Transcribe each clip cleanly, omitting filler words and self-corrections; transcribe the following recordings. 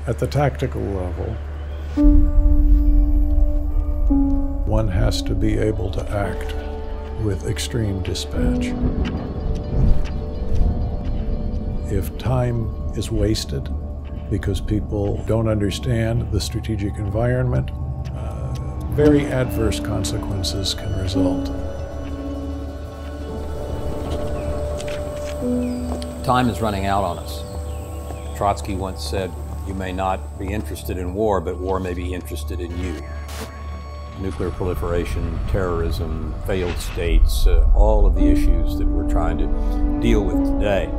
At the tactical level, one has to be able to act with extreme dispatch. If time is wasted because people don't understand the strategic environment, very adverse consequences can result. Time is running out on us. Trotsky once said, "You may not be interested in war, but war may be interested in you." Nuclear proliferation, terrorism, failed states, all of the issues that we're trying to deal with today.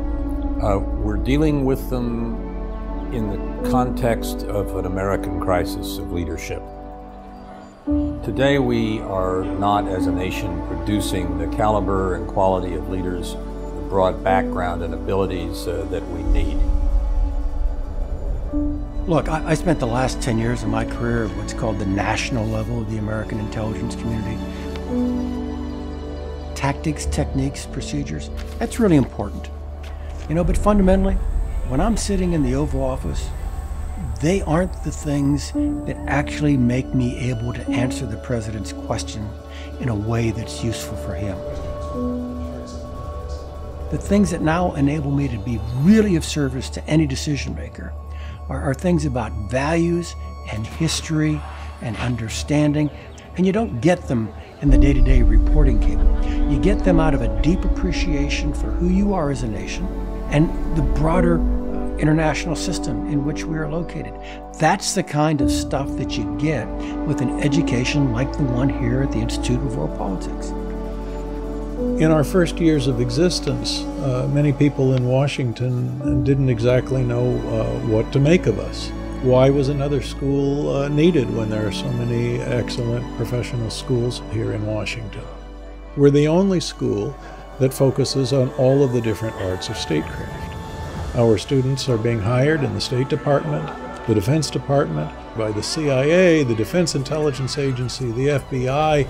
We're dealing with them in the context of an American crisis of leadership. Today we are not, as a nation, producing the caliber and quality of leaders, the broad background and abilities that we need. Look, I spent the last 10 years of my career at what's called the national level of the American intelligence community. Tactics, techniques, procedures, that's really important. But fundamentally, when I'm sitting in the Oval Office, they aren't the things that actually make me able to answer the president's question in a way that's useful for him. The things that now enable me to be really of service to any decision maker are things about values and history and understanding, and you don't get them in the day-to-day reporting cable. You get them out of a deep appreciation for who you are as a nation and the broader international system in which we are located. That's the kind of stuff that you get with an education like the one here at the Institute of World Politics. In our first years of existence, many people in Washington didn't exactly know what to make of us. Why was another school needed when there are so many excellent professional schools here in Washington? We're the only school that focuses on all of the different arts of statecraft. Our students are being hired in the State Department, the Defense Department, by the CIA, the Defense Intelligence Agency, the FBI,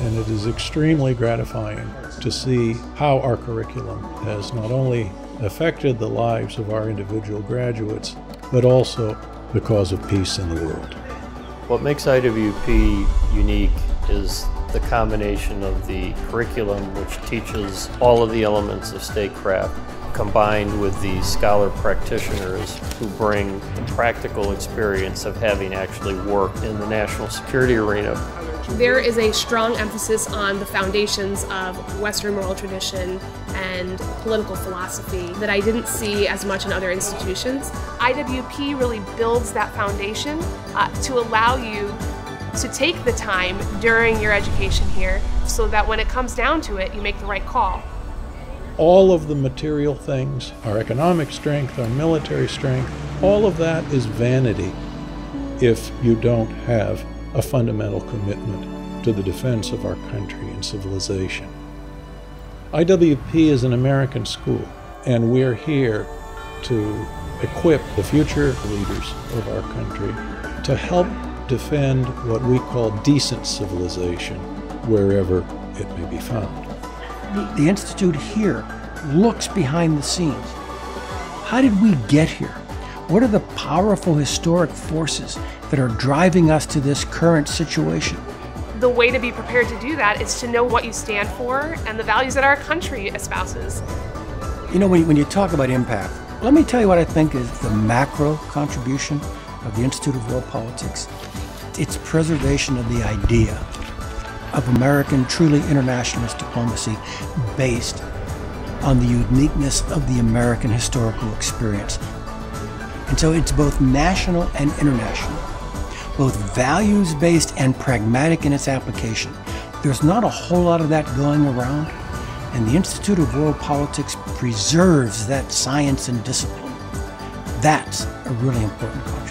and it is extremely gratifying to see how our curriculum has not only affected the lives of our individual graduates, but also the cause of peace in the world. What makes IWP unique is the combination of the curriculum, which teaches all of the elements of statecraft, combined with the scholar practitioners who bring the practical experience of having actually worked in the national security arena. There is a strong emphasis on the foundations of Western moral tradition and political philosophy that I didn't see as much in other institutions. IWP really builds that foundation to allow you to take the time during your education here so that when it comes down to it, you make the right call. All of the material things, our economic strength, our military strength, all of that is vanity if you don't have a fundamental commitment to the defense of our country and civilization. IWP is an American school, and we're here to equip the future leaders of our country to help defend what we call decent civilization wherever it may be found. The Institute here looks behind the scenes. How did we get here? What are the powerful historic forces that are driving us to this current situation? The way to be prepared to do that is to know what you stand for and the values that our country espouses. When you talk about impact, let me tell you what I think is the macro contribution of the Institute of World Politics. It's preservation of the idea of American, truly internationalist diplomacy based on the uniqueness of the American historical experience. And so it's both national and international, both values-based and pragmatic in its application. There's not a whole lot of that going around, and the Institute of World Politics preserves that science and discipline. That's a really important concept.